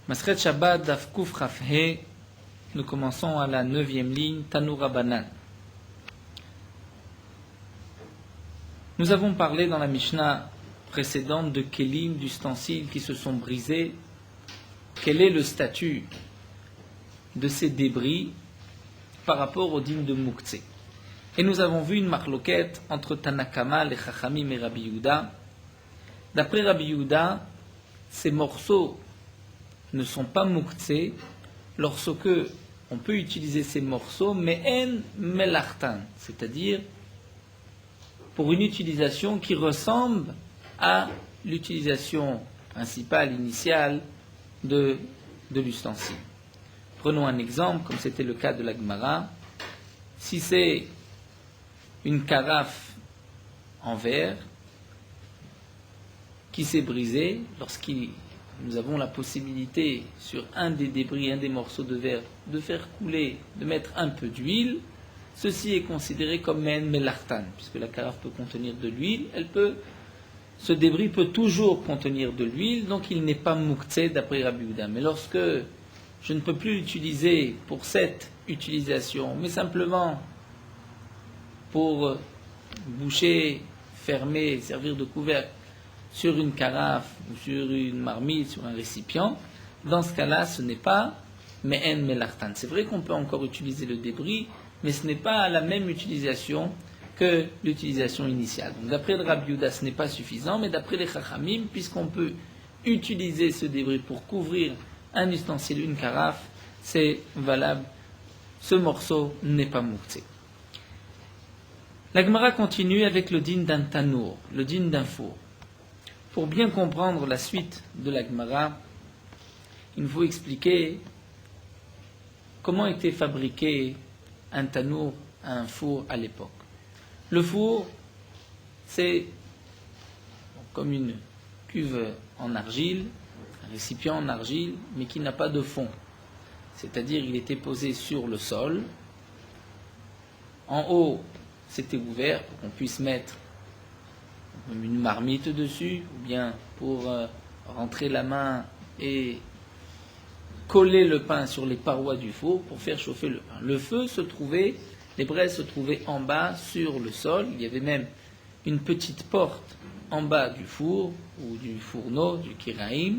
Masret Shabbat Daf Kuf Chaf He. Nous commençons à la 9e ligne, Tanour Rabbanan. Nous avons parlé dans la Mishnah précédente de kelim, d'ustensiles qui se sont brisés. Quel est le statut de ces débris par rapport au din de Moukhtse? Et nous avons vu une marloquette entre Tanakama, les Chachamim et Rabbi Yehuda. D'après Rabbi Yehuda, ces morceaux ne sont pas Moukhtse lorsque on peut utiliser ces morceaux, mais en melartan, c'est-à-dire pour une utilisation qui ressemble à l'utilisation principale, initiale de l'ustensile. Prenons un exemple, comme c'était le cas de la Gemara. Si c'est une carafe en verre qui s'est brisée, nous avons la possibilité sur un des débris, un des morceaux de verre, de faire couler, de mettre un peu d'huile, ceci est considéré comme men melartan, puisque la carafe peut contenir de l'huile, ce débris peut toujours contenir de l'huile, donc il n'est pas moukhtse d'après Rabbi Yehuda. Mais lorsque je ne peux plus l'utiliser pour cette utilisation, mais simplement pour boucher, fermer, servir de couvercle sur une carafe ou sur une marmite, sur un récipient, dans ce cas-là, ce n'est pas me'en melartan. C'est vrai qu'on peut encore utiliser le débris, mais ce n'est pas la même utilisation que l'utilisation initiale. Donc d'après le Rabbi Yehuda, ce n'est pas suffisant, mais d'après les Chachamim, puisqu'on peut utiliser ce débris pour couvrir un ustensile, une carafe, c'est valable. Ce morceau n'est pas moukhtse. La Gemara continue avec le din d'un tanour, le din d'un four. Pour bien comprendre la suite de la Gemara, il faut expliquer comment était fabriqué un tanour, un four à l'époque. Le four, c'est comme une cuve en argile, un récipient en argile, mais qui n'a pas de fond. C'est-à-dire, il était posé sur le sol. En haut, c'était ouvert pour qu'on puisse mettre une marmite dessus, ou bien pour rentrer la main et coller le pain sur les parois du four pour faire chauffer le pain. Le feu se trouvait, les braises se trouvaient en bas sur le sol. Il y avait même une petite porte en bas du four ou du fourneau, du kiraïm,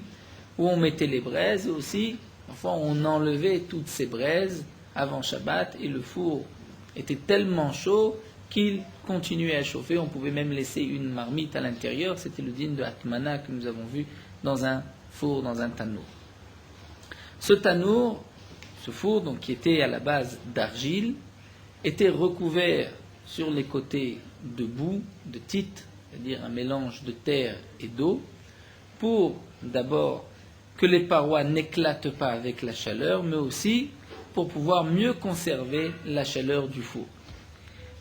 où on mettait les braises. Et aussi, parfois, on enlevait toutes ces braises avant Shabbat et le four était tellement chaud qu'il continuait à chauffer. On pouvait même laisser une marmite à l'intérieur. C'était le din de Hatmana que nous avons vu dans un four, dans un tanour. Ce tanour, ce four, donc, qui était à la base d'argile, était recouvert sur les côtés de boue, de tite, c'est-à-dire un mélange de terre et d'eau, pour d'abord que les parois n'éclatent pas avec la chaleur, mais aussi pour pouvoir mieux conserver la chaleur du four.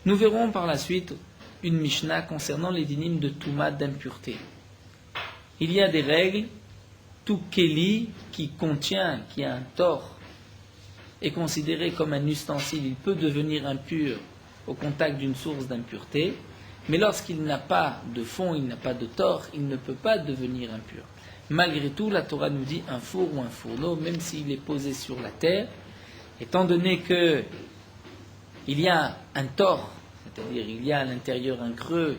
Nous verrons par la suite une Mishnah concernant les dinim de Touma, d'impureté. Il y a des règles. Tout keli qui a un tore, est considéré comme un ustensile. Il peut devenir impur au contact d'une source d'impureté, mais lorsqu'il n'a pas de fond, il n'a pas de tore, il ne peut pas devenir impur. Malgré tout, la Torah nous dit un four ou un fourneau, même s'il est posé sur la terre, étant donné que il y a un tore, c'est-à-dire il y a à l'intérieur un creux,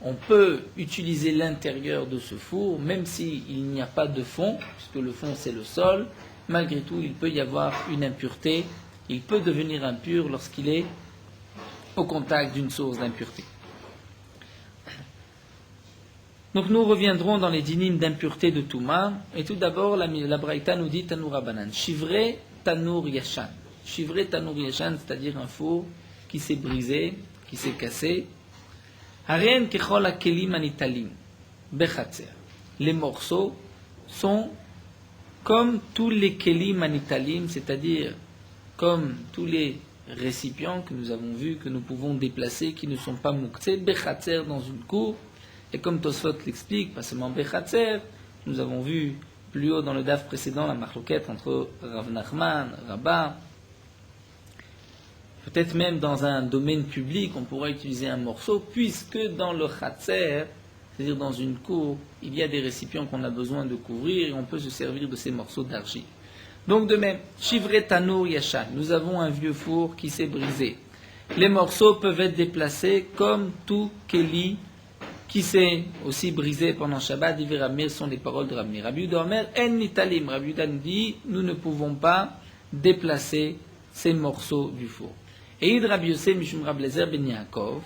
on peut utiliser l'intérieur de ce four, même s'il n'y a pas de fond, puisque le fond c'est le sol. Malgré tout, il peut y avoir une impureté. Il peut devenir impur lorsqu'il est au contact d'une source d'impureté. Donc nous reviendrons dans les dinim d'impureté de Touma. Et tout d'abord, la Braïta nous dit Tanour Rabbanan. Shivré Tanour Yashan. Shivré Tanour Yashan, c'est-à-dire un four qui s'est brisé, qui s'est cassé. Haren kechol hakelim anitalim bechatzer. Les morceaux sont comme tous les kelim anitalim, c'est-à-dire comme tous les récipients que nous avons vus, que nous pouvons déplacer, qui ne sont pas moukhtse, bechatzer dans une cour. Et comme Tosfot l'explique, pas seulement bechatzer, nous avons vu plus haut dans le daf précédent la marloquette entre Rav Nachman, Rabbah. Peut-être même dans un domaine public, on pourra utiliser un morceau, puisque dans le Khatser, c'est-à-dire dans une cour, il y a des récipients qu'on a besoin de couvrir et on peut se servir de ces morceaux d'argile. Donc de même, Shivre Tanur Yashan, nous avons un vieux four qui s'est brisé. Les morceaux peuvent être déplacés comme tout Keli qui s'est aussi brisé pendant Shabbat. Divrei Rabbi Meir sont les paroles de Rabbi Meir. Rabbi Yehuda Omer, En Nitalim. Rabbi Yehuda nous dit, nous ne pouvons pas déplacer ces morceaux du four. Et Id Rabbi Yossé Mishum Rabbi Lezer ben Yaakov,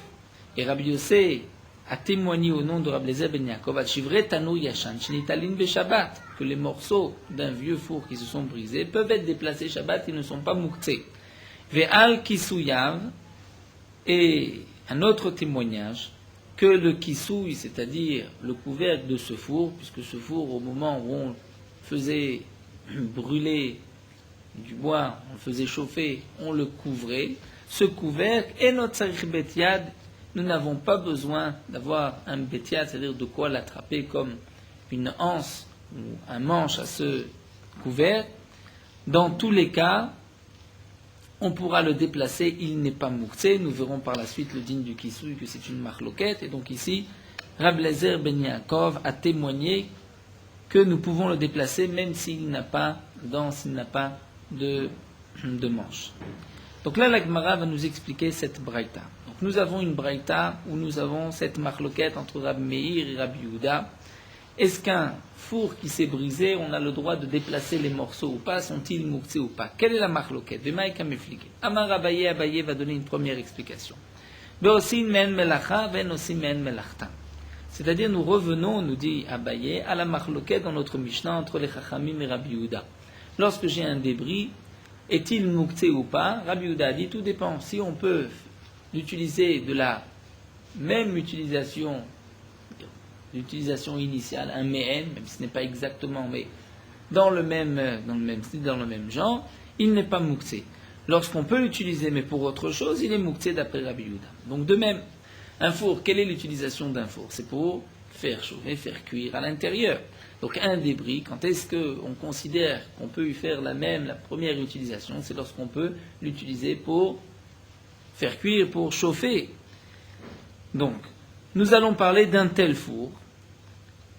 et Rabbi Yossé a témoigné au nom de Rabbi Lezer ben Yaakov, Al Shivre Tanur Yashan, Shnitalim be Shabbat, que les morceaux d'un vieux four qui se sont brisés peuvent être déplacés Shabbat, ils ne sont pas muktzé. Ve'al Kisuyav, et un autre témoignage, que le kisouille, c'est-à-dire le couvercle de ce four, puisque ce four, au moment où on faisait brûler du bois, on le faisait chauffer, on le couvrait, ce couvercle, et notre sarich betiad, nous n'avons pas besoin d'avoir un betiad, c'est-à-dire de quoi l'attraper comme une anse ou un manche à ce couvercle. Dans tous les cas, on pourra le déplacer, il n'est pas mouxé. Nous verrons par la suite le digne du Kisouy que c'est une marloquette. Et donc ici, Rabbi Lezer ben Yaakov a témoigné que nous pouvons le déplacer même s'il n'a pas s'il n'a pas de manche. Donc là, la Gemara va nous expliquer cette braïta. Donc nous avons une braïta où nous avons cette marloquette entre Rabbi Meir et Rabbi Yehuda. Est-ce qu'un four qui s'est brisé, on a le droit de déplacer les morceaux ou pas? Sont-ils mouxés ou pas? Quelle est la marloquette? Amar Abaye, Abaye va donner une première explication. C'est-à-dire, nous revenons, nous dit Abaye, à la marloquette dans notre Mishnah entre les Chachamim et Rabbi Yehuda. Lorsque j'ai un débris, est-il mouxé ou pas? Rabbi Yehuda dit tout dépend. Si on peut l'utiliser de la même utilisation initiale, un mehen, même si ce n'est pas exactement, mais dans le même style, dans le même genre, il n'est pas mouxé. Lorsqu'on peut l'utiliser, mais pour autre chose, il est mouxé d'après Rabbi Yehuda. Donc de même, un four, quelle est l'utilisation d'un four? C'est pour faire chauffer, faire cuire à l'intérieur. Donc un débris, quand est-ce qu'on considère qu'on peut y faire la première utilisation? C'est lorsqu'on peut l'utiliser pour faire cuire, pour chauffer. Donc, nous allons parler d'un tel four.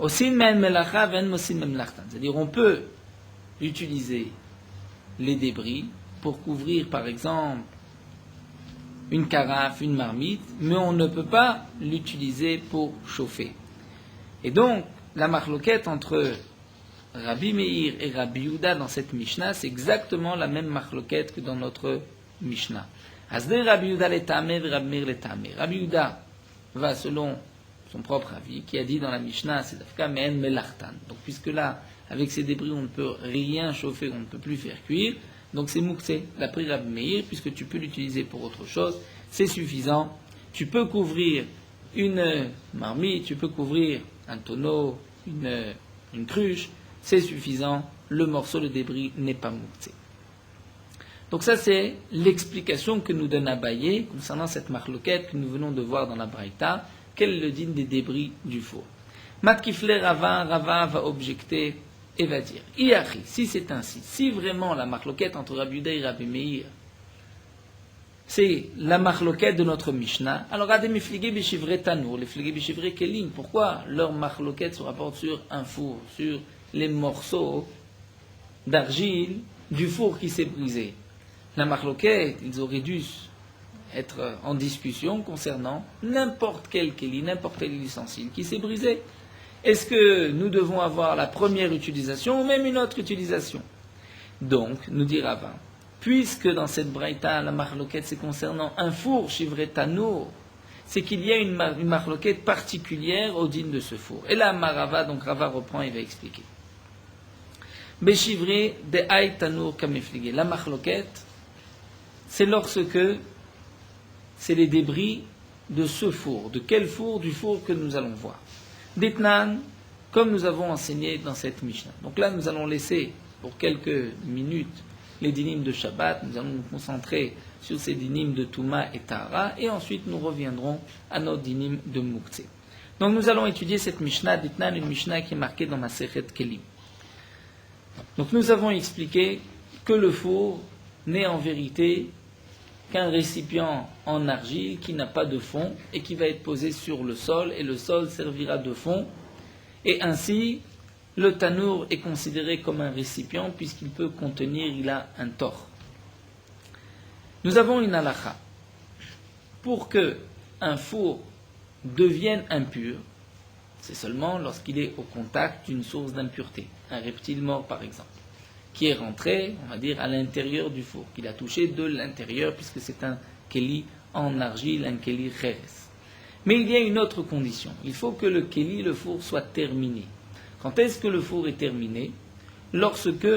C'est-à-dire, on peut utiliser les débris pour couvrir, par exemple, une carafe, une marmite, mais on ne peut pas l'utiliser pour chauffer. Et donc, la marloquette entre Rabbi Meir et Rabbi Yehuda dans cette Mishnah, c'est exactement la même marloquette que dans notre Mishnah. Rabbi Yehuda l'etame, Rabbi Meir l'etame. Rabbi Yehuda va selon son propre avis, qui a dit dans la Mishnah, c'est d'Afka me'en melartan. Donc, puisque là, avec ces débris, on ne peut rien chauffer, on ne peut plus faire cuire, donc c'est mouxé, d'après Rabbi Meir, puisque tu peux l'utiliser pour autre chose, c'est suffisant. Tu peux couvrir une marmite, tu peux couvrir un tonneau, une cruche, c'est suffisant, le morceau de débris n'est pas mouxé. Donc ça, c'est l'explication que nous donne Abaye concernant cette marloquette que nous venons de voir dans la Braïta. Quel est le digne des débris du four? Matkifle Rava va objecter et va dire, Iachi, si c'est ainsi, si vraiment la marloquette entre Rabbi Yehuda et Rabbi Meir, c'est la marloquette de notre Mishnah, alors Adem Ifligé Bishivre Tanur, les Fligé Bishivre Kelim, pourquoi leur marloquette se rapporte sur un four, sur les morceaux d'argile du four qui s'est brisé? La marloquette, ils auraient dû être en discussion concernant n'importe quel keli, n'importe quel ustensile qui s'est brisé. Est-ce que nous devons avoir la première utilisation ou même une autre utilisation? Donc, nous dit Rava, puisque dans cette braïta, la marloquette c'est concernant un four, Shivre Tanur, c'est qu'il y a une marloquette particulière au digne de ce four. Et là, Marava, donc Rava reprend et va expliquer. Beshivre de Ay Tanur Kameflige. La marloquette, c'est lorsque c'est les débris de ce four. De quel four? Du four que nous allons voir. Ditnan, comme nous avons enseigné dans cette Mishnah. Donc là, nous allons laisser pour quelques minutes les dynimes de Shabbat. Nous allons nous concentrer sur ces dynimes de Touma et Tahara. Et ensuite, nous reviendrons à notre dynim de Muktzeh. Donc nous allons étudier cette Mishnah, Ditnan, une Mishnah qui est marquée dans ma Masechet Kelim. Donc nous avons expliqué que le four n'est en vérité qu'un récipient en argile qui n'a pas de fond et qui va être posé sur le sol, et le sol servira de fond. Et ainsi, le tanour est considéré comme un récipient puisqu'il peut contenir, il a un tor. Nous avons une halakha. Pour que un four devienne impur, c'est seulement lorsqu'il est au contact d'une source d'impureté, un reptile mort par exemple, qui est rentré, on va dire, à l'intérieur du four, qu'il a touché de l'intérieur, puisque c'est un keli en argile, un keli cheres. Mais il y a une autre condition, il faut que le keli, le four, soit terminé. Quand est-ce que le four est terminé? Lorsque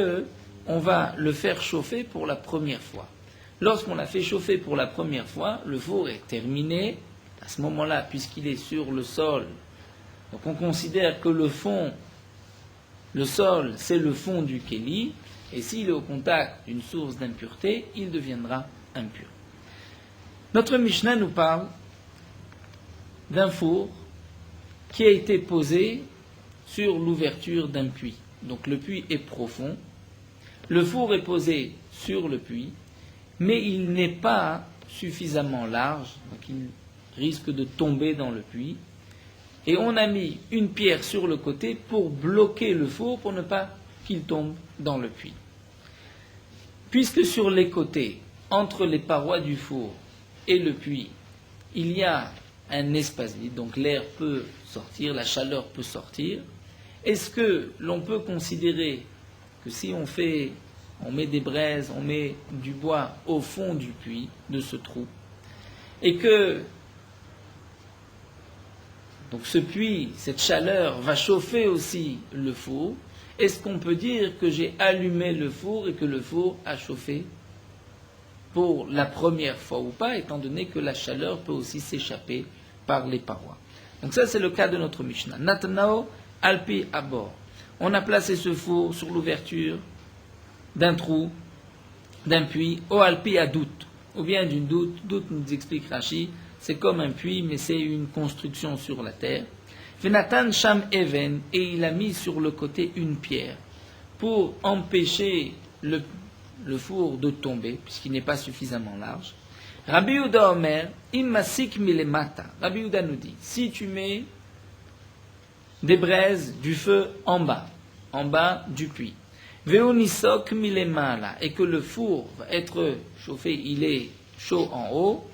on va le faire chauffer pour la première fois. Lorsqu'on l'a fait chauffer pour la première fois, le four est terminé. À ce moment-là, puisqu'il est sur le sol, donc on considère que le fond, le sol, c'est le fond du keli, et s'il est au contact d'une source d'impureté, il deviendra impur. Notre Mishnah nous parle d'un four qui a été posé sur l'ouverture d'un puits. Donc le puits est profond, le four est posé sur le puits, mais il n'est pas suffisamment large, donc il risque de tomber dans le puits. Et on a mis une pierre sur le côté pour bloquer le four, pour ne pas qu'il tombe dans le puits. Puisque sur les côtés, entre les parois du four et le puits, il y a un espace vide, donc l'air peut sortir, la chaleur peut sortir, est-ce que l'on peut considérer que si on met des braises, on met du bois au fond du puits, de ce trou, et que donc ce puits, cette chaleur va chauffer aussi le four, est-ce qu'on peut dire que j'ai allumé le four et que le four a chauffé pour la première fois ou pas, étant donné que la chaleur peut aussi s'échapper par les parois? Donc ça, c'est le cas de notre Mishnah. Natanao alpi abor. On a placé ce four sur l'ouverture d'un trou, d'un puits, au alpi adout, ou bien d'une doute. Doute, nous explique Rashi, c'est comme un puits, mais c'est une construction sur la terre. Venatan sham even, et il a mis sur le côté une pierre pour empêcher le four de tomber, puisqu'il n'est pas suffisamment large. Rabbi Yehuda Omer, immasik milemata. Rabbi Yehuda nous dit, si tu mets des braises du feu en bas du puits, veonisok milemala, et que le four va être chauffé, il est chaud en haut,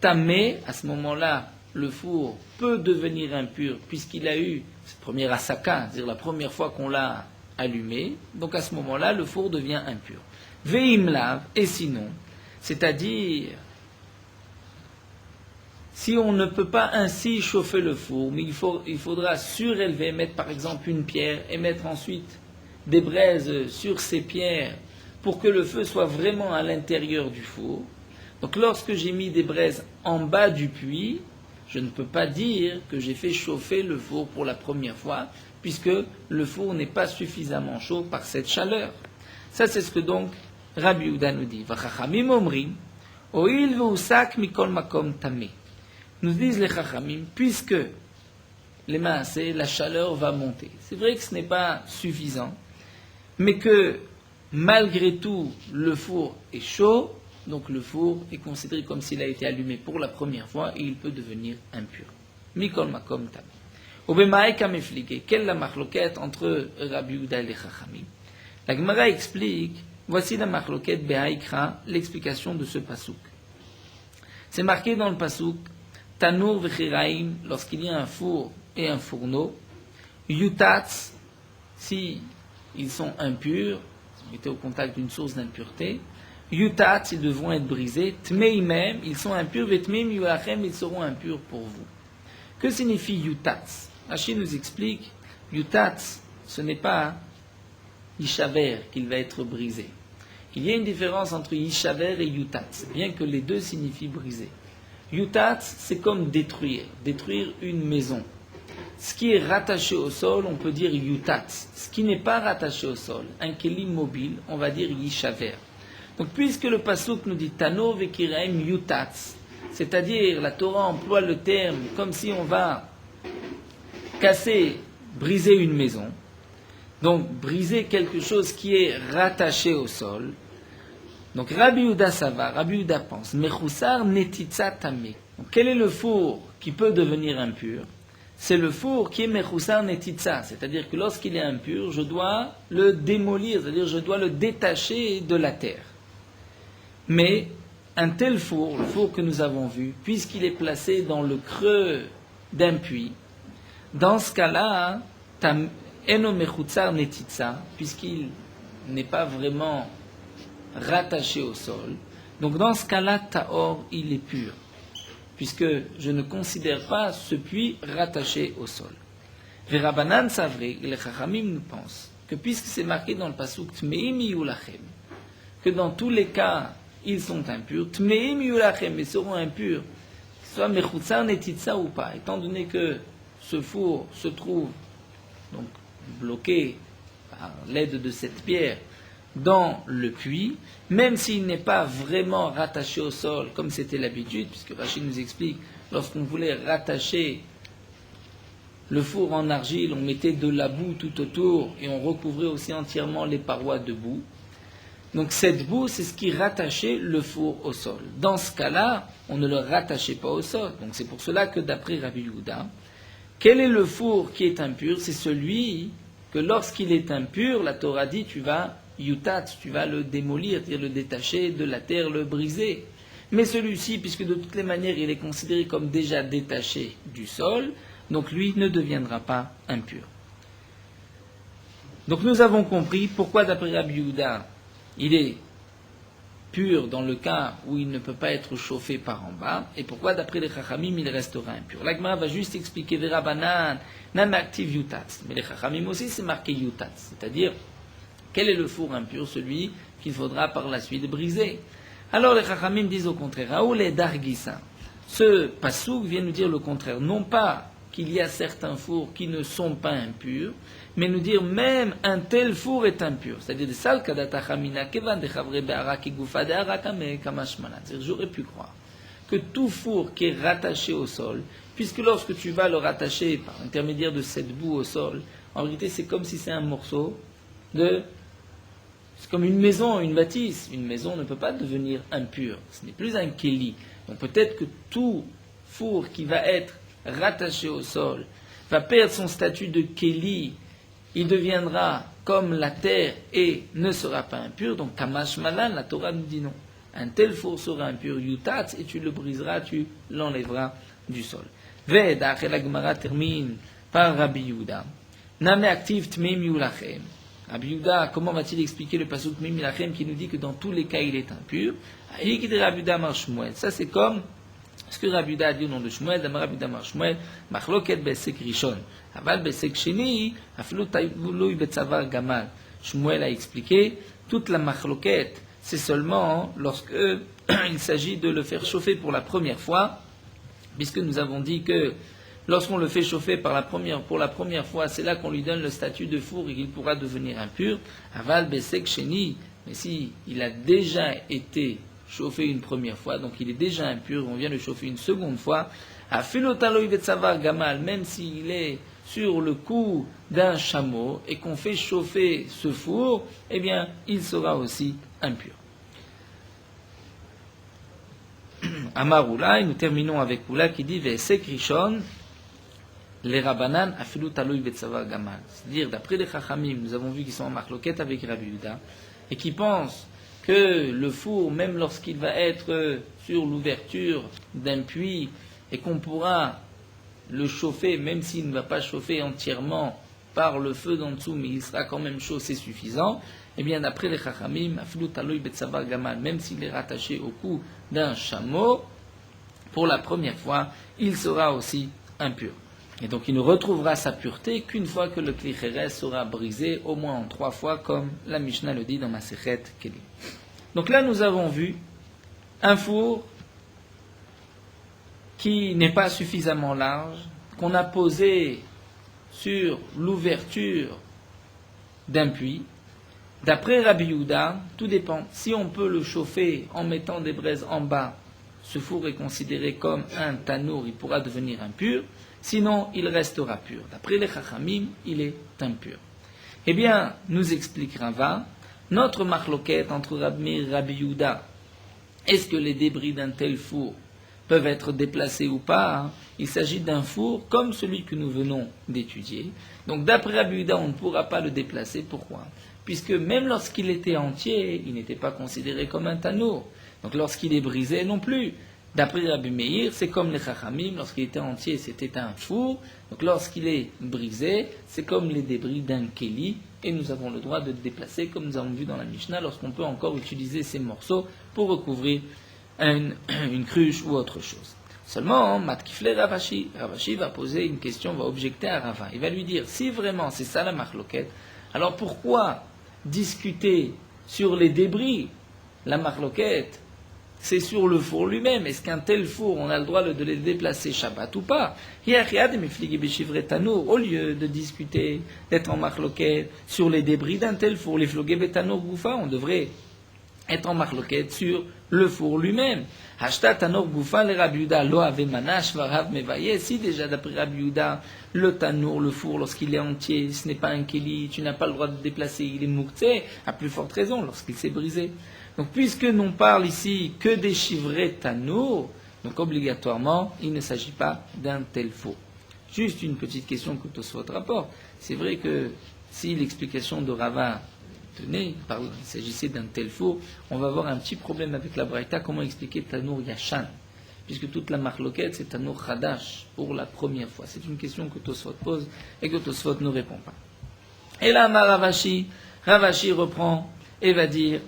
tamé, à ce moment-là, le four peut devenir impur, puisqu'il a eu cette première asaka, c'est-à-dire la première fois qu'on l'a allumé, donc à ce moment-là, le four devient impur. Veimlav, et sinon, c'est-à-dire, si on ne peut pas ainsi chauffer le four, mais il faudra surélever, mettre par exemple une pierre, et mettre ensuite des braises sur ces pierres, pour que le feu soit vraiment à l'intérieur du four. Donc lorsque j'ai mis des braises en bas du puits, je ne peux pas dire que j'ai fait chauffer le four pour la première fois, puisque le four n'est pas suffisamment chaud par cette chaleur. Ça, c'est ce que donc Rabbi Yehuda nous dit. Vachachamim omrim, oil veusak mikol makom tameh. Nous disent les chachamim, puisque les maaseh, la chaleur va monter. C'est vrai que ce n'est pas suffisant, mais que malgré tout, le four est chaud, donc le four est considéré comme s'il a été allumé pour la première fois et il peut devenir impur. Mikol makom tameh. Obemaï kameflige, quelle est la marloquette entre Rabbi Yehuda et les chachamim? La Gemara explique, voici la marloquette behaïkra, l'explication de ce pasouk. C'est marqué dans le pasouk, Tanour vechiraim, lorsqu'il y a un four et un fourneau, yutatz, si ils sont impurs, ils étaient au contact d'une source d'impureté, yutatz, ils devront être brisés, tmeimem, ils sont impurs, vetmeim yuachem, ils seront impurs pour vous. Que signifie yutatz? Rashi nous explique, yutatz, ce n'est pas Yishaver qu'il va être brisé. Il y a une différence entre Yishaver et Yutatz, bien que les deux signifient briser. Yutatz, c'est comme détruire une maison. Ce qui est rattaché au sol, on peut dire Yutatz. Ce qui n'est pas rattaché au sol, un keli mobile, on va dire Yishaver. Donc puisque le pasuk nous dit Tano vekiraim Yutatz, c'est-à-dire la Torah emploie le terme comme si on va casser, briser une maison, donc briser quelque chose qui est rattaché au sol, Donc Rabbi Yehuda Savar, Rabbi Yehuda pense, Mechoussar netitza tamé. Donc quel est le four qui peut devenir impur? C'est le four qui est Mechoussar netitza, c'est-à-dire que lorsqu'il est impur, je dois le démolir, c'est-à-dire je dois le détacher de la terre. Mais un tel four, le four que nous avons vu, puisqu'il est placé dans le creux d'un puits, dans ce cas-là, Eno Mechoussar netitza, puisqu'il n'est pas vraiment rattaché au sol. Donc dans ce cas-là, Tahor, il est pur, puisque je ne considère pas ce puits rattaché au sol. Verabanan Savre, les Chachamim nous pensent que puisque c'est marqué dans le pasuk Tmeim Yulachem, que dans tous les cas, ils sont impurs, Tmeim Yulachem, ils seront impurs, soit Mechutzar Netitza ou pas, étant donné que ce four se trouve donc bloqué par l'aide de cette pierre dans le puits, même s'il n'est pas vraiment rattaché au sol, comme c'était l'habitude, puisque Rachid nous explique, lorsqu'on voulait rattacher le four en argile, on mettait de la boue tout autour et on recouvrait aussi entièrement les parois de boue. Donc cette boue, c'est ce qui rattachait le four au sol. Dans ce cas-là, on ne le rattachait pas au sol. Donc c'est pour cela que d'après Rabbi Yehuda, quel est le four qui est impur? C'est celui que lorsqu'il est impur, la Torah dit, tu vas yutat, tu vas le démolir, c'est-à-dire le détacher de la terre, le briser. Mais celui-ci, puisque de toutes les manières il est considéré comme déjà détaché du sol, donc lui ne deviendra pas impur. Donc nous avons compris pourquoi d'après Rabbi Yehuda, il est pur dans le cas où il ne peut pas être chauffé par en bas, et pourquoi d'après les Chachamim il restera impur. La Gemara va juste expliquer Verabanan, Nam active yutat. Mais les Chachamim aussi c'est marqué yutat, c'est-à-dire quel est le four impur? Celui qu'il faudra par la suite briser. Alors les Chachamim disent au contraire, Raoul et Dargissa. Ce pasouk vient nous dire le contraire. Non pas qu'il y a certains fours qui ne sont pas impurs, mais nous dire même un tel four est impur. C'est-à-dire, j'aurais pu croire que tout four qui est rattaché au sol, puisque lorsque tu vas le rattacher par l'intermédiaire de cette boue au sol, en réalité c'est comme si c'est un morceau de... C'est comme une maison, une bâtisse. Une maison ne peut pas devenir impure. Ce n'est plus un kéli. Donc peut-être que tout four qui va être rattaché au sol va perdre son statut de kéli. Il deviendra comme la terre et ne sera pas impur. Donc kamash malan, la Torah nous dit non. Un tel four sera impur, yutat, et tu le briseras, tu l'enlèveras du sol. Veda, la Gemara termine par Rabbi Yehuda. Name active tmeim yulachem. Rabbi Yehuda, comment va-t-il expliquer le pasuk Tmeim Yulachem qui nous dit que dans tous les cas il est impur? Ça c'est comme ce que Rabbi Yehuda a dit au nom de Shmuel, Rabbi Yehuda mar Shmuel, machloket besek rishon, aval besek sheni, aflu taivului betzavar gamal. Shmuel a expliqué, toute la machloket, c'est seulement lorsque il s'agit de le faire chauffer pour la première fois, puisque nous avons dit que lorsqu'on le fait chauffer pour la première fois, c'est là qu'on lui donne le statut de four et qu'il pourra devenir impur. Aval besek sheni, mais si il a déjà été chauffé une première fois, donc il est déjà impur, on vient le chauffer une seconde fois. Afilotaloy betzavar gamal, même s'il est sur le cou d'un chameau et qu'on fait chauffer ce four, eh bien, il sera aussi impur. Amar Oula, et nous terminons avec Oula qui dit Vesek Rishon, les Rabbanan afilu taloy betzavar gamal. C'est-à-dire, d'après les Chachamim, nous avons vu qu'ils sont en marloquette avec Rabbi Yehuda, et qui pensent que le four, même lorsqu'il va être sur l'ouverture d'un puits, et qu'on pourra le chauffer, même s'il ne va pas chauffer entièrement par le feu d'en dessous, mais il sera quand même chaud, c'est suffisant. Eh bien, d'après les Chachamim, afilu taloy betzavar gamal, même s'il est rattaché au cou d'un chameau, pour la première fois, il sera aussi impur. Et donc il ne retrouvera sa pureté qu'une fois que le Kli Cheres sera brisé, au moins en 3 fois, comme la Mishnah le dit dans Masechet Kelim. Donc là, nous avons vu un four qui n'est pas suffisamment large, qu'on a posé sur l'ouverture d'un puits. D'après Rabbi Yehuda, tout dépend. Si on peut le chauffer en mettant des braises en bas, ce four est considéré comme un tanour, il pourra devenir impur. Sinon, il restera pur. D'après les Chachamim, il est impur. Eh bien, nous explique Rava, Notre marloquette entre Rabbi Meir et Rabbi Yehuda, est-ce que les débris d'un tel four peuvent être déplacés ou pas? Il s'agit d'un four comme celui que nous venons d'étudier. Donc d'après Rabbi Yehuda, on ne pourra pas le déplacer. Pourquoi? Puisque même lorsqu'il était entier, il n'était pas considéré comme un tanour. Donc lorsqu'il est brisé non plus. D'après Rabbi Meir, c'est comme les Chachamim, lorsqu'il était entier, c'était un four. Donc lorsqu'il est brisé, c'est comme les débris d'un keli. Et nous avons le droit de le déplacer, comme nous avons vu dans la Mishnah, lorsqu'on peut encore utiliser ces morceaux pour recouvrir une cruche ou autre chose. Seulement, Matkifle Ravashi va poser une question, va objecter à Rava. Il va lui dire, si vraiment c'est ça la marloquette, alors pourquoi discuter sur les débris? La marloquette, c'est sur le four lui-même. Est-ce qu'un tel four, on a le droit de les déplacer Shabbat ou pas? Au lieu de discuter, d'être en marloquette sur les débris d'un tel four, les flogé betanour goufa, on devrait être en marloquette sur le four lui-même. Hashta tanor goufa le Rabbi Yehuda lo ave manash varav mevaye. Si déjà d'après Rabbi Yehuda, le tanour, le four, lorsqu'il est entier, ce n'est pas un keli, tu n'as pas le droit de le déplacer, il est mouktsé, à plus forte raison lorsqu'il s'est brisé. Donc, puisque l'on parle ici que des chivrés tanour, donc obligatoirement, il ne s'agit pas d'un tel four. Juste une petite question que Tosfot rapporte. C'est vrai que si l'explication de Rava tenait, il s'agissait d'un tel four, on va avoir un petit problème avec la Braïta, comment expliquer tanour yashan, puisque toute la marloquette c'est tanour chadash pour la première fois. C'est une question que Tosfot pose et que Tosfot ne répond pas. Et là, Ravashi reprend et va dire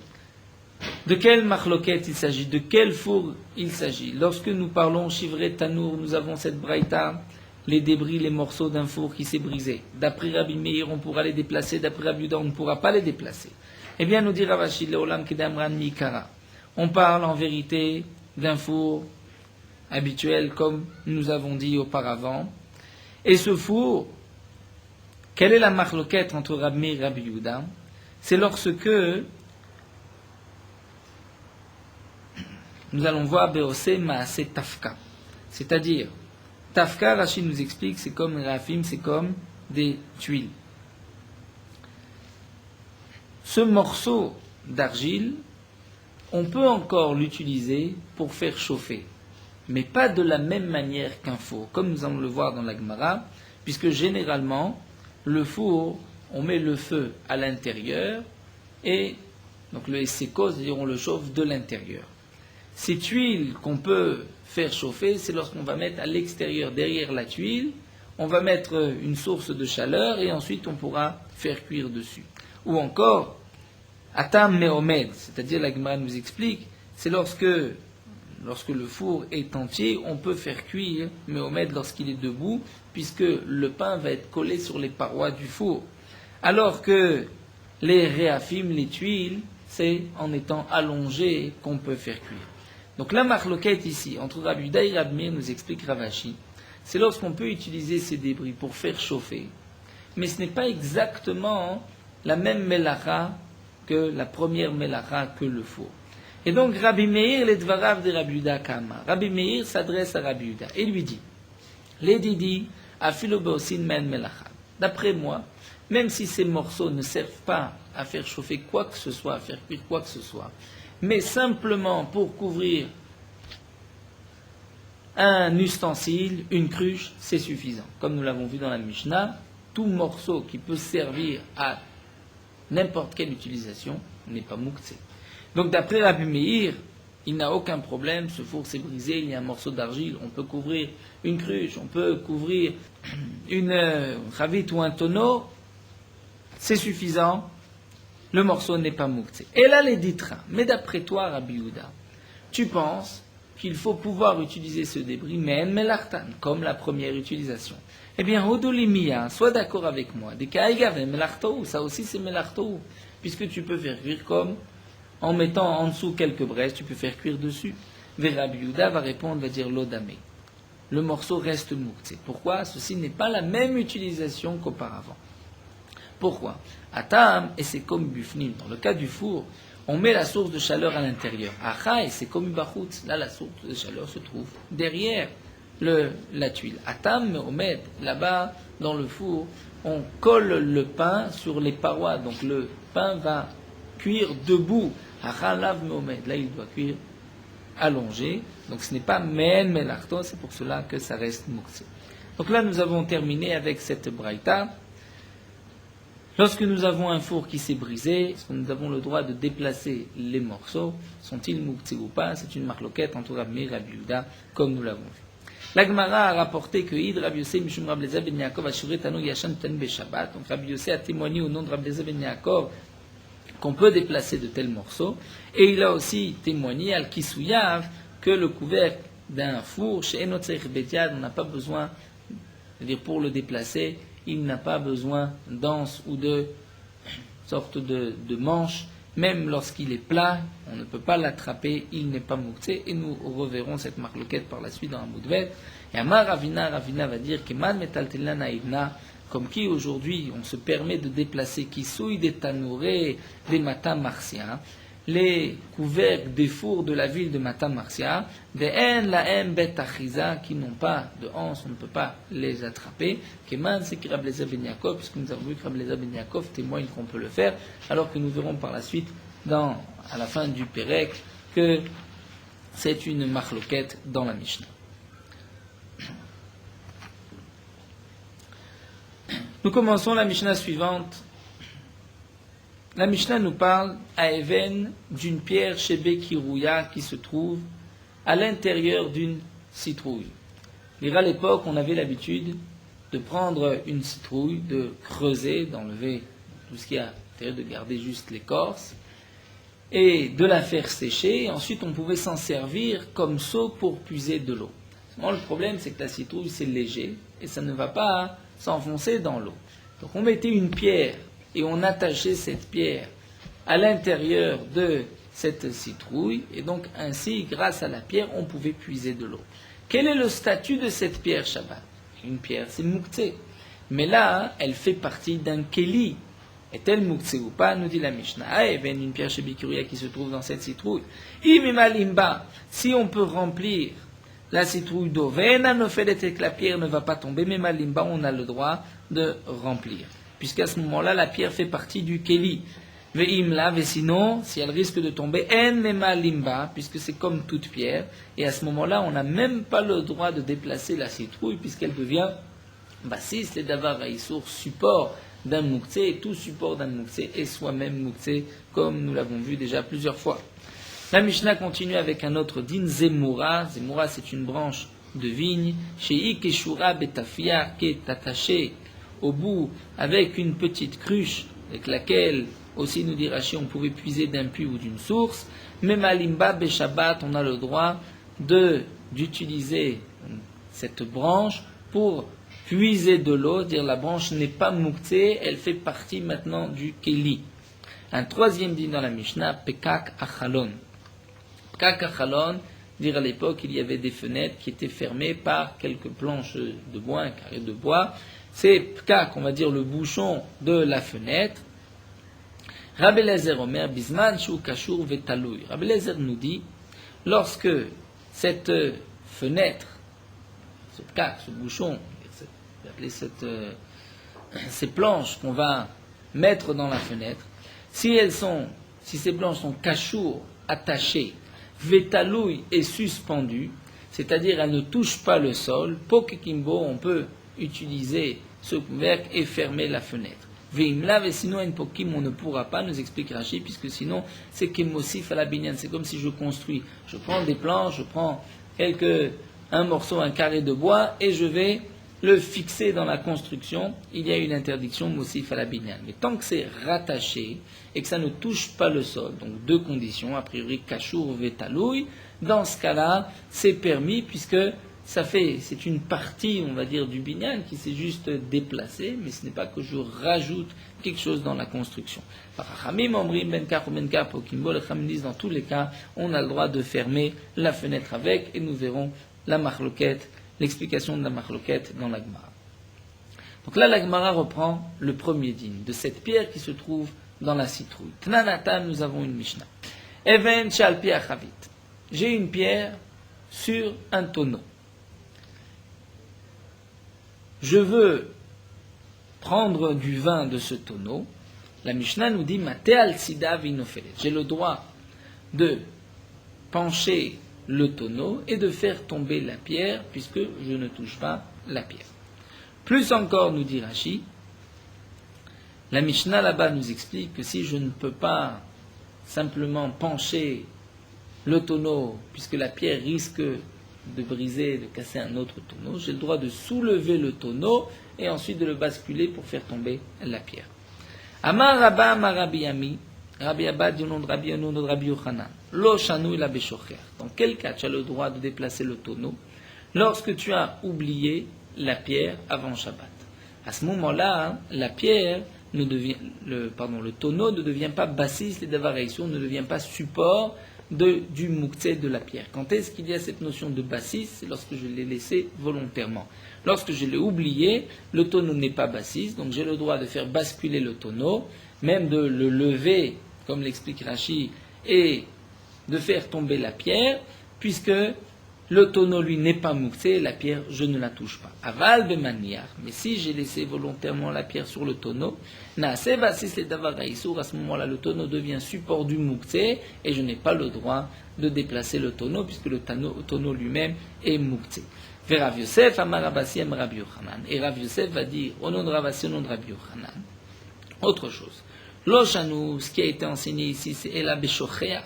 de quelle marloquette il s'agit, de quel four il s'agit. Lorsque nous parlons chivré tanour, nous avons cette braïta, les débris, les morceaux d'un four qui s'est brisé. D'après Rabbi Meir, on pourra les déplacer, d'après Rabbi Yehuda, on ne pourra pas les déplacer. Eh bien, nous dit Ravashi, Leolam Kedamran Mikara. On parle en vérité d'un four habituel, comme nous avons dit auparavant. Et ce four, quelle est la marloquette entre Rabbi Meir et Rabbi Yehuda? C'est lorsque nous allons voir Beosé Maase Tafka. C'est-à-dire, Tafka, Rachid nous explique, c'est comme Rafim, c'est comme des tuiles. Ce morceau d'argile, on peut encore l'utiliser pour faire chauffer, mais pas de la même manière qu'un four, comme nous allons le voir dans la Gemara, puisque généralement, le four, on met le feu à l'intérieur, et donc le esseko, c'est-à-dire on le chauffe de l'intérieur. Ces tuiles qu'on peut faire chauffer, c'est lorsqu'on va mettre à l'extérieur, derrière la tuile, on va mettre une source de chaleur et ensuite on pourra faire cuire dessus. Ou encore, atam meomed, c'est-à-dire la Gemara nous explique, c'est lorsque le four est entier, on peut faire cuire meomed lorsqu'il est debout, puisque le pain va être collé sur les parois du four. Alors que les réafim, les tuiles, c'est en étant allongé qu'on peut faire cuire. Donc la marloquette ici, entre Rabbi Yehuda et Rabbi Meir, nous explique Ravashi, c'est lorsqu'on peut utiliser ces débris pour faire chauffer. Mais ce n'est pas exactement la même melacha que la première melacha que le four. Et donc Rabbi Meir, les dvarav de Rabbi Yehuda Kama. Rabbi Meir s'adresse à Rabbi Yehuda et lui dit, les didi afilo beosin men melacha. D'après moi, même si ces morceaux ne servent pas à faire chauffer quoi que ce soit, à faire cuire quoi que ce soit, mais simplement pour couvrir un ustensile, une cruche, c'est suffisant. Comme nous l'avons vu dans la Mishnah, tout morceau qui peut servir à n'importe quelle utilisation n'est pas mouktsé. Donc d'après Rabbi Meir, il n'a aucun problème, ce four s'est brisé, il y a un morceau d'argile, on peut couvrir une cruche, on peut couvrir une ravite ou un tonneau, c'est suffisant. Le morceau n'est pas mouktsé. Et là, les ditra. Mais d'après toi, Rabbi Yehuda, tu penses qu'il faut pouvoir utiliser ce débris, mais melartan, comme la première utilisation. Eh bien, Hodolimia, sois d'accord avec moi. Des kaïgave, melartou, ça aussi c'est melartou. Puisque tu peux faire cuire comme, en mettant en dessous quelques braises, tu peux faire cuire dessus. Mais Rabbi Yehuda va répondre, va dire l'odame. Le morceau reste mouktsé. Pourquoi? Ceci n'est pas la même utilisation qu'auparavant. Pourquoi? Atam, et c'est comme bufnim. Dans le cas du four, on met la source de chaleur à l'intérieur. Acha, et c'est comme bachutz. Là, la source de chaleur se trouve derrière la tuile. Atam, omed, là-bas, dans le four, on colle le pain sur les parois. Donc le pain va cuire debout. Hachalav meomed. Là, il doit cuire allongé. Donc ce n'est pas men melarto, c'est pour cela que ça reste muktzeh. Donc là, nous avons terminé avec cette braïta. Lorsque nous avons un four qui s'est brisé, est-ce que nous avons le droit de déplacer les morceaux? Sont-ils muktzeh ou pas? C'est une marloquette entre Rabbi Meir et Rabbi Yehuda, comme nous l'avons vu. La Gemara a rapporté que Id Rabbi Yossé Mishum Rabbi Eliezer ben Yaakov Ashuret Tanu Yashan Ten Beshabbat. Donc Rabbi Yossé a témoigné au nom de Rabbi Eliezer ben Yaakov qu'on peut déplacer de tels morceaux. Et il a aussi témoigné al Kisouyav que le couvercle d'un four chez Enotzer Betiad, on n'a pas besoin, c'est-à-dire pour le déplacer, il n'a pas besoin d'anse ou de sorte de manche. Même lorsqu'il est plat, on ne peut pas l'attraper, il n'est pas muktzeh. Et nous reverrons cette marloquette par la suite dans un Moudvet. Et Amar Ravina va dire Keman metaltelna naïdna, comme qui aujourd'hui on se permet de déplacer Kisouy des Tanouré des Mata Marcia, les couvercles des fours de la ville de Mata Marcia, des En Laem Bet Achiza, qui n'ont pas de hanse, on ne peut pas les attraper. Keman, c'est que Rabbi Eliezer ben Yaakov, puisque nous avons vu que Rabbi Eliezer ben Yaakov témoigne qu'on peut le faire, alors que nous verrons par la suite, à la fin du Pérec, que c'est une marloquette dans la Mishnah. Nous commençons la Mishnah suivante. La Mishnah nous parle à Even d'une pierre Shebe Kirouya qui se trouve à l'intérieur d'une citrouille. À l'époque, on avait l'habitude de prendre une citrouille, de creuser, d'enlever tout ce qu'il y a à l'intérieur, de garder juste l'écorce, et de la faire sécher. Ensuite, on pouvait s'en servir comme seau pour puiser de l'eau. Le problème, c'est que la citrouille, c'est léger, et ça ne va pas s'enfoncer dans l'eau. Donc on mettait une pierre et on attachait cette pierre à l'intérieur de cette citrouille, et donc ainsi, grâce à la pierre, on pouvait puiser de l'eau. Quel est le statut de cette pierre Shabbat? Une pierre, c'est muktzeh. Mais là, elle fait partie d'un keli. Est-elle muktzeh ou pas? Nous dit la Mishnah. Ah, il y a une pierre chez Bikuria qui se trouve dans cette citrouille. Imimalimba, si on peut remplir la citrouille d'eau, Vena no fait que la pierre ne va pas tomber, mais malimba, on a le droit de remplir. Puisqu'à ce moment-là, la pierre fait partie du keli. Veimla, sinon, si elle risque de tomber, en mema limba, puisque c'est comme toute pierre, et à ce moment-là, on n'a même pas le droit de déplacer la citrouille, puisqu'elle devient bassis, les davar haïsour, support d'un muktzeh, et tout support d'un muktzeh est soi-même muktzeh, comme nous l'avons vu déjà plusieurs fois. La Mishnah continue avec un autre din, Zemura. Zemura, c'est une branche de vigne, chez Keshura Betafia, qui est attachée au bout avec une petite cruche, avec laquelle aussi, nous dit Rashi, on pouvait puiser d'un puits ou d'une source. Même à Limba Beshabbat, on a le droit d'utiliser cette branche pour puiser de l'eau, dire la branche n'est pas muktzeh, elle fait partie maintenant du keli. Un troisième dit dans la Mishnah, Pekak Achalon. Pekak Achalon, dire à l'époque, il y avait des fenêtres qui étaient fermées par quelques planches de bois, un carré de bois. C'est Pekak, on va dire le bouchon de la fenêtre. Rabbi Eliezer Omer, Bisman Shu Kashur Vetaloui. Rabbi Eliezer nous dit, lorsque cette fenêtre, ce pekak, ce bouchon, ces planches qu'on va mettre dans la fenêtre, si ces planches sont kashour, attachées, Vetaloui est suspendues, c'est-à-dire elles ne touchent pas le sol, Pokekimbo, on peut utiliser ce couvercle et fermer la fenêtre. Veimla, sinon un pokim, on ne pourra pas, nous explique Rashi, puisque sinon c'est kemosif à la binyan, c'est comme si je construis. Je prends des planches, je prends un morceau, un carré de bois, et je vais le fixer dans la construction. Il y a une interdiction mosif à la binyan. Mais tant que c'est rattaché et que ça ne touche pas le sol, donc deux conditions, a priori kashour vetaloui, dans ce cas-là, c'est permis puisque c'est une partie, on va dire, du binyan qui s'est juste déplacée, mais ce n'est pas que je rajoute quelque chose dans la construction. Dans tous les cas, on a le droit de fermer la fenêtre avec, et nous verrons la marloquette, l'explication de la marloquette dans la Gemara. Donc là, la Gemara reprend le premier din de cette pierre qui se trouve dans la citrouille. Tnanatan, nous avons une Mishnah. Even shalpi achavit. J'ai une pierre sur un tonneau. Je veux prendre du vin de ce tonneau La Mishnah nous dit Mate al sida vinofelet. J'ai le droit de pencher le tonneau et de faire tomber la pierre puisque je ne touche pas la pierre. Plus encore, nous dit Rashi, la Mishnah là-bas nous explique que si je ne peux pas simplement pencher le tonneau, puisque la pierre risque de briser, de casser un autre tonneau, j'ai le droit de soulever le tonneau et ensuite de le basculer pour faire tomber la pierre. Amar Rabba Amar Rabbi Ami, Rabbi Abba du nom de Rabbi Yonon de Rabbi Yochanan, Lo Shanu la Beshocher. Dans quel cas tu as le droit de déplacer le tonneau? Lorsque tu as oublié la pierre avant Shabbat. À ce moment-là, la pierre le tonneau ne devient pas bassis, les davaraïsou, ne devient pas support du mouktsé de la pierre. Quand est-ce qu'il y a cette notion de bassis? C'est lorsque je l'ai laissé volontairement. Lorsque je l'ai oublié, le tonneau n'est pas bassis, donc j'ai le droit de faire basculer le tonneau, même de le lever, comme l'explique Rashi, et de faire tomber la pierre, puisque le tonneau, lui, n'est pas mouktsé, la pierre, je ne la touche pas. Aval bemaniar. Mais si j'ai laissé volontairement la pierre sur le tonneau, naase basis le davar haïsour, à ce moment-là, le tonneau devient support du mouktsé, et je n'ai pas le droit de déplacer le tonneau, puisque le tonneau lui-même est mouktsé. Ve Rav Yosef, amar Rabasi, amar Rabbi Yochanan. Et Rav Yosef va dire, au nom de Ravasi, au nom de Rabbi Yochanan, autre chose. L'oshanu, ce qui a été enseigné ici, c'est Ela Beshocheach.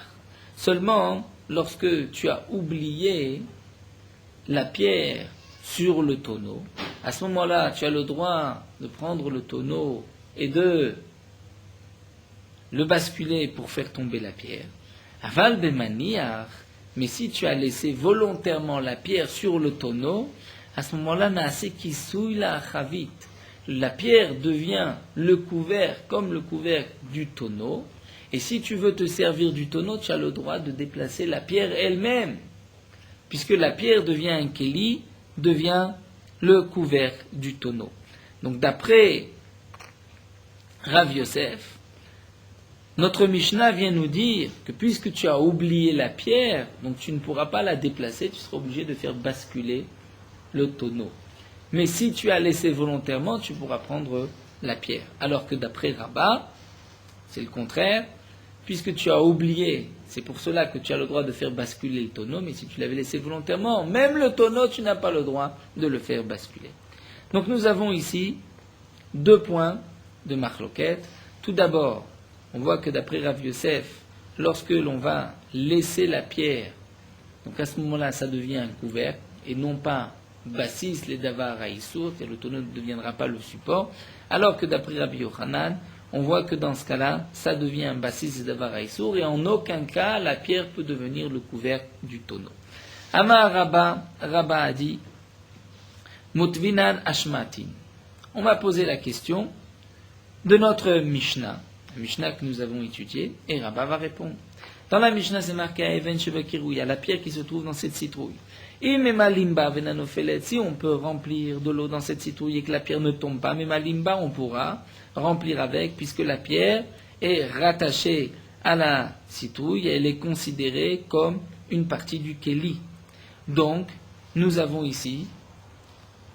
Seulement, lorsque tu as oublié la pierre sur le tonneau, à ce moment-là, tu as le droit de prendre le tonneau et de le basculer pour faire tomber la pierre. Aval bemaniar, mais si tu as laissé volontairement la pierre sur le tonneau, à ce moment-là, naase kisui la chavit. La pierre devient le couvercle, comme le couvercle du tonneau. Et si tu veux te servir du tonneau, tu as le droit de déplacer la pierre elle-même, puisque la pierre devient un kéli, devient le couvercle du tonneau. Donc d'après Rav Yosef, notre Mishnah vient nous dire que puisque tu as oublié la pierre, donc tu ne pourras pas la déplacer, tu seras obligé de faire basculer le tonneau. Mais si tu as laissé volontairement, tu pourras prendre la pierre. Alors que d'après Rabba, c'est le contraire. Puisque tu as oublié, c'est pour cela que tu as le droit de faire basculer le tonneau, mais si tu l'avais laissé volontairement, même le tonneau, tu n'as pas le droit de le faire basculer. Donc nous avons ici 2 points de marloquette. Tout d'abord, on voit que d'après Rav Yosef, lorsque l'on va laisser la pierre, donc à ce moment-là, ça devient un couvercle, et non pas bassis les davar haïsour, et le tonneau ne deviendra pas le support, alors que d'après Rabbi Yochanan, on voit que dans ce cas-là, ça devient un bassis davar haïsour, et en aucun cas, la pierre peut devenir le couvercle du tonneau. Amar Rabba a dit, Mutvinan Ashmatin. On m'a posé la question de notre Mishnah, la Mishnah que nous avons étudiée, et Rabba va répondre. Dans la Mishnah, c'est marqué à Even Shevakirou, il y a la pierre qui se trouve dans cette citrouille. Si on peut remplir de l'eau dans cette citrouille et que la pierre ne tombe pas, mais malimba, on pourra remplir avec, puisque la pierre est rattachée à la citrouille et elle est considérée comme une partie du kéli. Donc, nous avons ici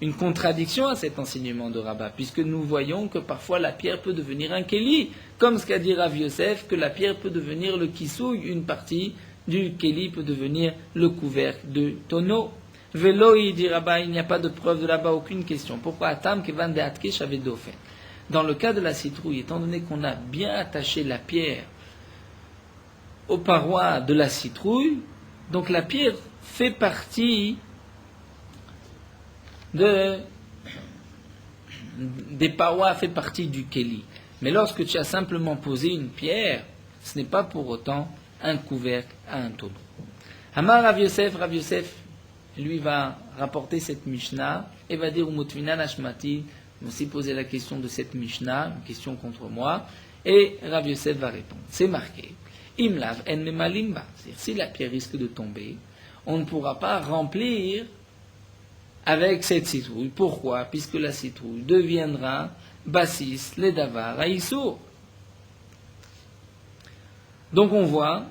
une contradiction à cet enseignement de Rabba, puisque nous voyons que parfois la pierre peut devenir un kéli, comme ce qu'a dit Rav Yosef, que la pierre peut devenir le kisouille, une partie du kéli peut devenir le couvercle de tonneau. Velo, il dit Rabba, il n'y a pas de preuve de là-bas, aucune question. Pourquoi Atam kevan de atkesh avait dauphin? Dans le cas de la citrouille, étant donné qu'on a bien attaché la pierre aux parois de la citrouille, donc la pierre fait partie des parois, fait partie du kéli. Mais lorsque tu as simplement posé une pierre, ce n'est pas pour autant un couvercle à un tonneau. Amar Rav Yosef, lui va rapporter cette Mishnah et va dire Umutvinan Ashmati, on s'est posé la question de cette Mishnah, une question contre moi, et Rav Yosef va répondre. C'est marqué, Imlav en memalimba, c'est-à-dire si la pierre risque de tomber, on ne pourra pas remplir avec cette citrouille. Pourquoi? Puisque la citrouille deviendra bassis les davar haïsour. Donc on voit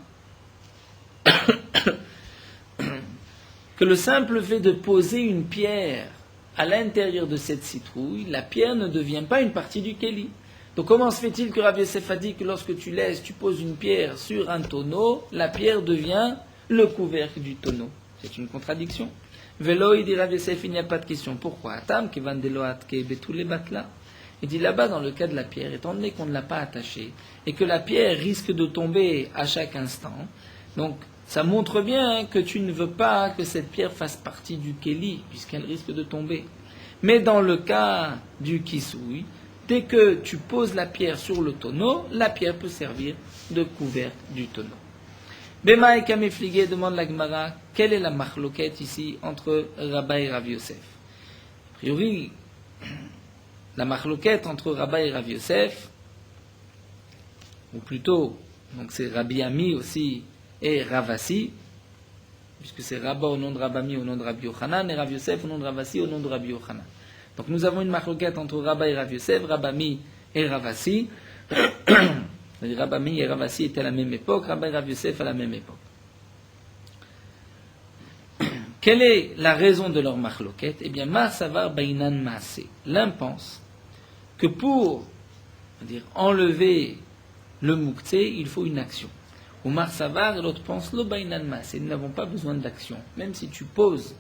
que le simple fait de poser une pierre à l'intérieur de cette citrouille, la pierre ne devient pas une partie du kéli. Donc comment se fait-il que Rav Yosef a dit que lorsque tu poses une pierre sur un tonneau, la pierre devient le couvercle du tonneau? C'est une contradiction. Velo, il dit Rav Yosef, il n'y a pas de question. Pourquoi? Atam, kevan deloat ke betule batla. Il dit là-bas, dans le cas de la pierre, étant donné qu'on ne l'a pas attachée, et que la pierre risque de tomber à chaque instant, donc ça montre bien que tu ne veux pas que cette pierre fasse partie du keli, puisqu'elle risque de tomber. Mais dans le cas du kisui, dès que tu poses la pierre sur le tonneau, la pierre peut servir de couvercle du tonneau. Bema et Kamefligé demande la Gemara, quelle est la marloquette ici entre Rabba et Rav Yosef? A priori, la marloquette entre Rabba et Rav Yosef, ou plutôt, donc c'est Rabbi Ami aussi et Ravasi, puisque c'est Rabba au nom de Rabami au nom de Rabbi Yochanan, et Rav Yosef au nom de Ravasi au nom de Rabbi Yochanan. Donc nous avons une marloquette entre Rabba et Rav Yosef, Rabami et Ravasi. Rabami et Ravasi étaient à la même époque, Rabba et Rav Yosef à la même époque. Quelle est la raison de leur marloquette? Eh bien, Mar Savar Bainan Maase. L'un pense que pour enlever le moukhtse, il faut une action. Ou Mar Savar, l'autre pense Lo Bainan Maase. Nous n'avons pas besoin d'action. Même si tu poses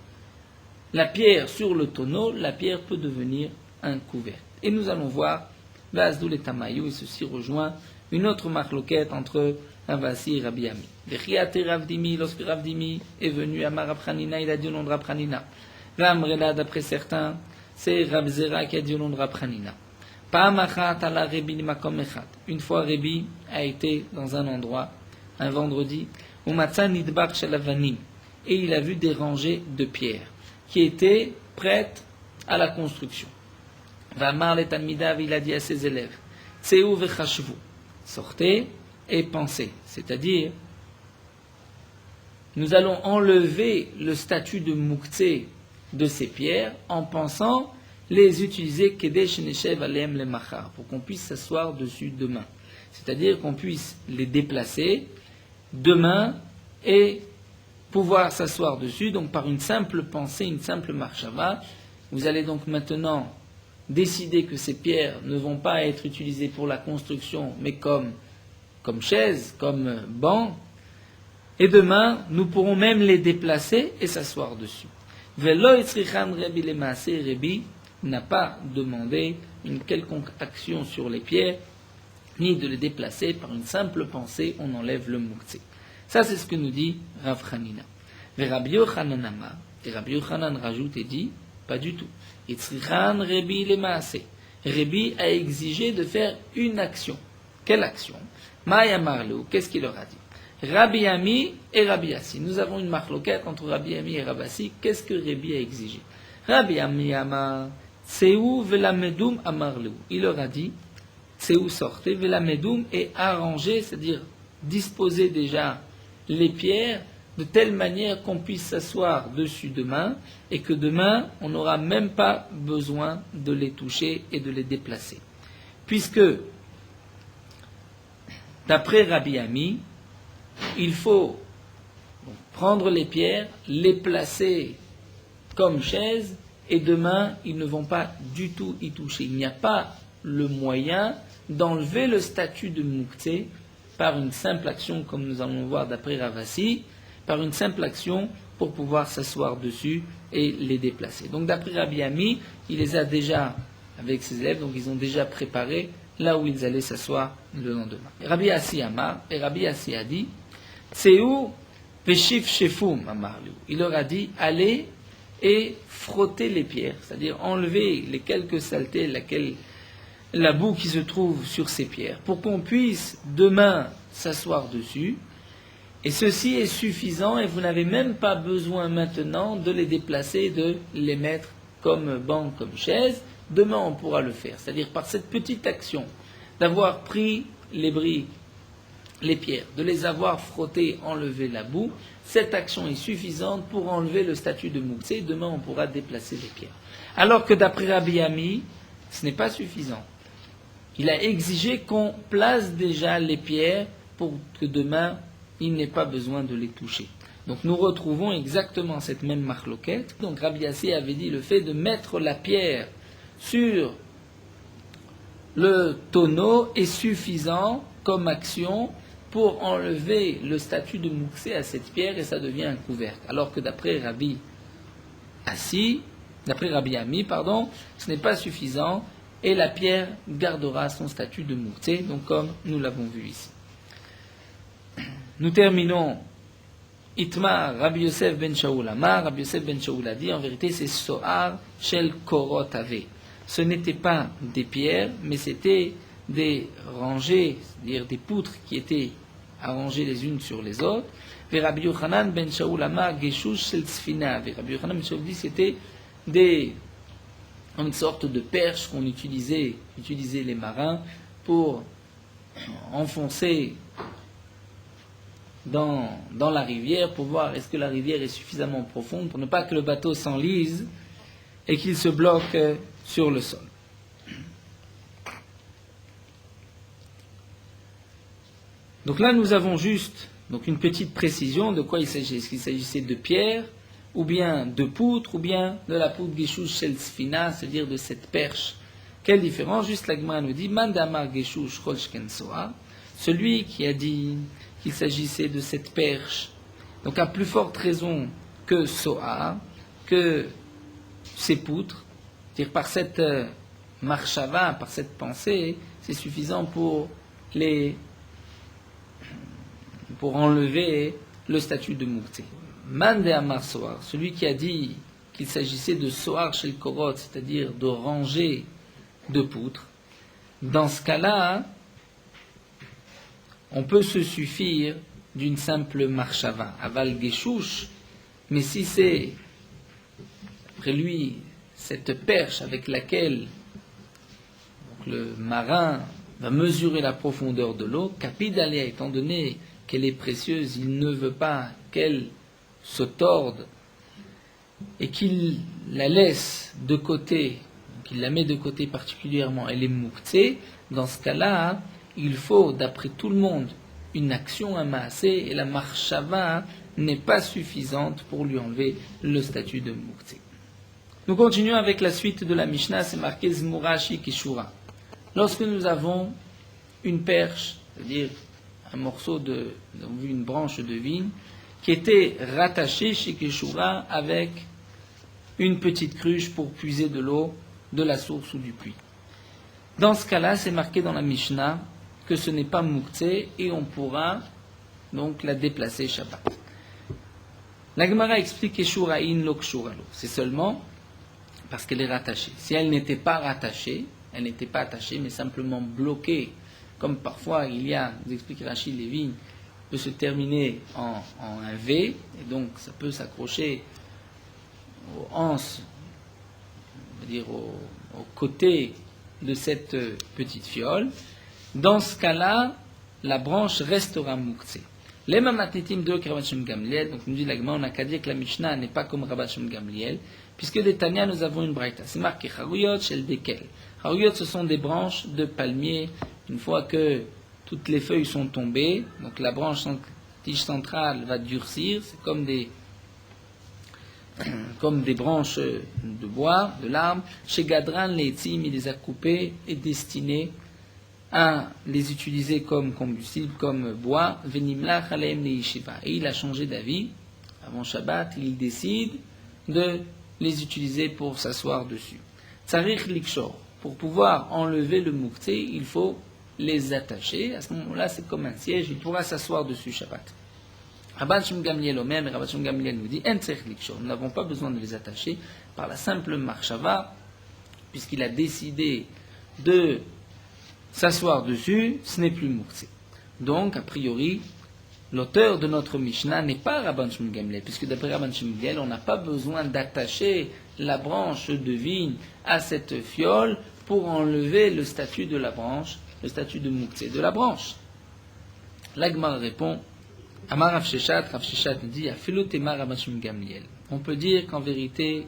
la pierre sur le tonneau, la pierre peut devenir un couvercle. Et nous allons voir Vazdou et Tamayou, et ceci rejoint une autre marloquette entre Ravasi et Rabbi Ami. Vechiate Ravdimi, lorsque Ravdimi est venu à Marabranina, il a dit au nom de Rabranina. Ramrela, d'après certains, c'est Ravzera qui a dit au nom de Rabranina. Pa'amachat ala Rebi makom echad. Une fois Rebi a été dans un endroit, un vendredi, Umatsa nidbar shalavanim, et il a vu des rangées de pierres qui étaient prêtes à la construction. Vamar le talmidav, il a dit à ses élèves, Tseu vechashvu, sortez et pensez. C'est-à-dire, nous allons enlever le statut de moukhtse de ces pierres en pensant les utiliser kedesh neshev aleem le machar, pour qu'on puisse s'asseoir dessus demain. C'est-à-dire qu'on puisse les déplacer demain et pouvoir s'asseoir dessus, donc par une simple pensée, une simple marchava. Vous allez donc maintenant décider que ces pierres ne vont pas être utilisées pour la construction, mais comme chaise, comme banc. Et demain, nous pourrons même les déplacer et s'asseoir dessus. Velo itzrichan Rebi lemaase, Rebi n'a pas demandé une quelconque action sur les pierres, ni de les déplacer par une simple pensée, on enlève le moukhtse. Ça, c'est ce que nous dit Rav Hanina. Mais Rabbi Yochanan Amar, et Rabbi Yochanan rajoute et dit, pas du tout. Itzrichan Rebi lemaase. Rebi a exigé de faire une action. Quelle action? Maya Marlou, qu'est-ce qu'il leur a dit? Rabbi Ami et Rabbi Assi. Nous avons une marloquette entre Rabbi Ami et Rabbi Assi. Qu'est-ce que Rabbi a exigé? Rabbi Ami Amar, Tseu velamedum amarlou. Il leur a dit, Tseu sortez, velamedum et arranger, c'est-à-dire disposer déjà les pierres de telle manière qu'on puisse s'asseoir dessus demain et que demain, on n'aura même pas besoin de les toucher et de les déplacer. Puisque, d'après Rabbi Ami, il faut prendre les pierres, les placer comme chaises, et demain, ils ne vont pas du tout y toucher. Il n'y a pas le moyen d'enlever le statut de moukhtse par une simple action, comme nous allons voir d'après Ravasi, par une simple action pour pouvoir s'asseoir dessus et les déplacer. Donc d'après Rabbi Ami, il les a déjà, avec ses élèves, donc ils ont déjà préparé là où ils allaient s'asseoir le lendemain. Rabbi Assi Amar, et Rabbi Assi a dit, Tseu veshif shefum amarlu. Il leur a dit, allez et frotter les pierres, c'est-à-dire enlever les quelques saletés, la boue qui se trouve sur ces pierres, pour qu'on puisse demain s'asseoir dessus. Et ceci est suffisant et vous n'avez même pas besoin maintenant de les déplacer, de les mettre comme banc, comme chaise. Demain on pourra le faire. C'est-à-dire par cette petite action d'avoir pris les briques, les pierres, de les avoir frottées, enlevé la boue, cette action est suffisante pour enlever le statut de moukhtse. Demain on pourra déplacer les pierres. Alors que d'après Rabbi Ami, ce n'est pas suffisant. Il a exigé qu'on place déjà les pierres pour que demain il n'est pas besoin de les toucher. Donc nous retrouvons exactement cette même marloquette. Donc Rabbi Assi avait dit le fait de mettre la pierre sur le tonneau est suffisant comme action pour enlever le statut de Mouksé à cette pierre et ça devient un couvercle. Alors que d'après Rabbi Ami, ce n'est pas suffisant et la pierre gardera son statut de Mouksé, donc comme nous l'avons vu ici. Nous terminons. Itma Rabbi Yosef ben Shaul Amar, Rabbi Yosef ben Shaul a dit, en vérité c'est Sohar Shel Korot Ave. Ce n'était pas des pierres, mais c'était des rangées, c'est-à-dire des poutres qui étaient arrangées les unes sur les autres. Et Rabbi Yochanan ben Shaul Amar Geshush Shel Tzfina. Et Rabbi Yochanan ben Shaul dit c'était une sorte de perche qu'on utilisaient les marins pour enfoncer dans la rivière pour voir est-ce que la rivière est suffisamment profonde pour ne pas que le bateau s'enlise et qu'il se bloque sur le sol. Donc là, nous avons juste une petite précision de quoi il s'agit. Est-ce qu'il s'agissait de pierre, ou bien de poutre, ou bien de la poutre Geshush Shel Tzfina, c'est-à-dire de cette perche. Quelle différence? Juste la Gemara nous dit Mandamar Geshush Kol Shken Soa, celui qui a dit qu'il s'agissait de cette perche, donc à plus forte raison que Soa, que ces poutres, c'est-à-dire par cette marshava, par cette pensée, c'est suffisant pour enlever le statut de Mouksé. Mande Amar Soar, celui qui a dit qu'il s'agissait de Soar chez le Korot, c'est-à-dire de rangée de poutres, dans ce cas-là, on peut se suffire d'une simple marshava, aval geshush, mais si c'est, après lui, cette perche avec laquelle le marin va mesurer la profondeur de l'eau, Kapidalia, étant donné qu'elle est précieuse, il ne veut pas qu'elle se torde et qu'il la laisse de côté, qu'il la met de côté particulièrement, elle est Mouksé, dans ce cas-là, il faut, d'après tout le monde, une action amassée et la marshava n'est pas suffisante pour lui enlever le statut de Mouksé. Nous continuons avec la suite de la Mishnah, c'est marqué Zmurashi Kishura. Lorsque nous avons une perche, c'est-à-dire un morceau nous avons vu une branche de vigne, qui était rattachée chez Kishura avec une petite cruche pour puiser de l'eau de la source ou du puits. Dans ce cas-là, c'est marqué dans la Mishnah que ce n'est pas Mouksé et on pourra donc la déplacer Shabbat. La Gemara explique Keshuraïn lo kshuralo. C'est seulement parce qu'elle est rattachée. Si elle n'était pas rattachée, elle n'était pas attachée, mais simplement bloquée, comme parfois il y a, vous explique Rachid, les vignes peut se terminer en un V, et donc ça peut s'accrocher aux anses, on va dire au côté de cette petite fiole. Dans ce cas-là, la branche restera Mouksé. Les mamatitim de Rabban Shimon Gamliel, donc nous dit la Gemara, on n'a qu'à dire que la Mishnah n'est pas comme Rabban Shimon Gamliel, puisque des Tanya nous avons une braïta. C'est marqué Haruyot shel Dekel. Haruyot, ce sont des branches de palmier. Une fois que toutes les feuilles sont tombées, donc la tige centrale va durcir, c'est comme des branches de bois, de l'arbre. Chez Gadran, les Etzim, il les a coupées et destinées à les utiliser comme combustible, comme bois. Venimlach aleim leishiva. Et il a changé d'avis. Avant Shabbat, il décide de les utiliser pour s'asseoir dessus. Tsarich likshor. Pour pouvoir enlever le Mouksé, il faut les attacher. À ce moment-là, c'est comme un siège, il pourra s'asseoir dessus Shabbat. Rabban Shimon Gamliel au même, et Rabban Shimon Gamliel nous dit, nous n'avons pas besoin de les attacher par la simple marshava, puisqu'il a décidé de s'asseoir dessus, ce n'est plus Mouksé. Donc, a priori, l'auteur de notre Mishnah n'est pas Rabban Shimon Gamliel, puisque d'après Rabban Shimon Gamliel, on n'a pas besoin d'attacher la branche de vigne à cette fiole pour enlever le statut de la branche, le statut de Mouksé de la branche. L'Agmar répond, Amar Rav Sheshat dit, Afilotema Rabban Shimon Gamliel. On peut dire qu'en vérité,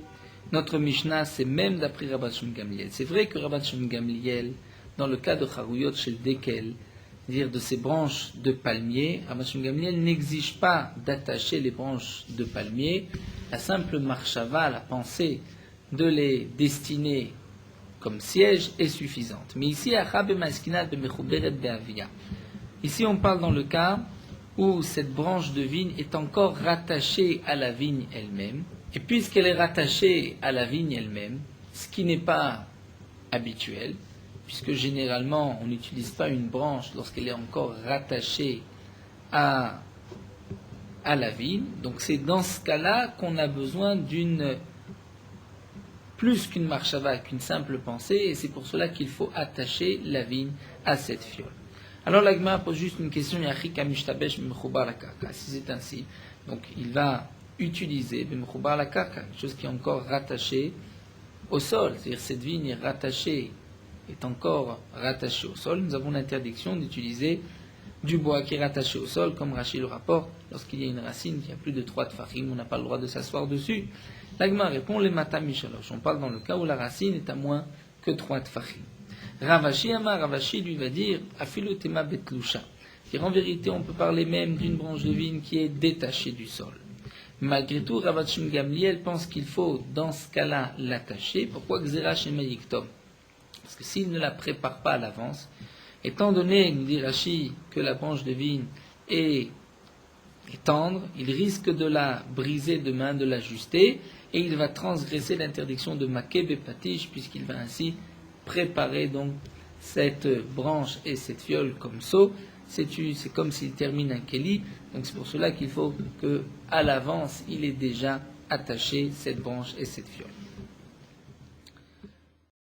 notre Mishnah, c'est même d'après Rabban Shimon Gamliel. C'est vrai que Rabban Shimon Gamliel, dans le cas de Haruyot shel Dekel, c'est-à-dire de ces branches de palmier, Rabban Shimon Gamliel n'exige pas d'attacher les branches de palmier. La simple marshava, la pensée de les destiner comme siège est suffisante. Mais ici, ici on parle dans le cas où cette branche de vigne est encore rattachée à la vigne elle-même. Et puisqu'elle est rattachée à la vigne elle-même, ce qui n'est pas habituel, puisque généralement on n'utilise pas une branche lorsqu'elle est encore rattachée à la vigne. Donc c'est dans ce cas-là qu'on a besoin d'une plus qu'une marchava, qu'une simple pensée, et c'est pour cela qu'il faut attacher la vigne à cette fiole. Alors la Gemara pose juste une question, si c'est ainsi, donc il va utiliser une chose qui est encore rattachée au sol, c'est-à-dire cette vigne est encore rattachée au sol. Nous avons l'interdiction d'utiliser du bois qui est rattaché au sol, comme Rachid le rapporte, lorsqu'il y a une racine qui a plus de 3 tfachim, on n'a pas le droit de s'asseoir dessus. L'Agma répond, les matam mishalosh. On parle dans le cas où la racine est à moins que 3 tfachim. Ravashi lui va dire, afilotema betlusha. En vérité, on peut parler même d'une branche de vigne qui est détachée du sol. Malgré tout, Rav Shimon Gamliel pense qu'il faut, dans ce cas-là, l'attacher. Pourquoi Xera Shema Yiktom? Parce que s'il ne la prépare pas à l'avance, étant donné, nous dit Rashi, que la branche de vigne est tendre, il risque de la briser demain, de l'ajuster, et il va transgresser l'interdiction de Makeb et Patish, puisqu'il va ainsi préparer donc cette branche et cette fiole comme seau. C'est comme s'il termine un keli, donc c'est pour cela qu'il faut que à l'avance il ait déjà attaché cette branche et cette fiole.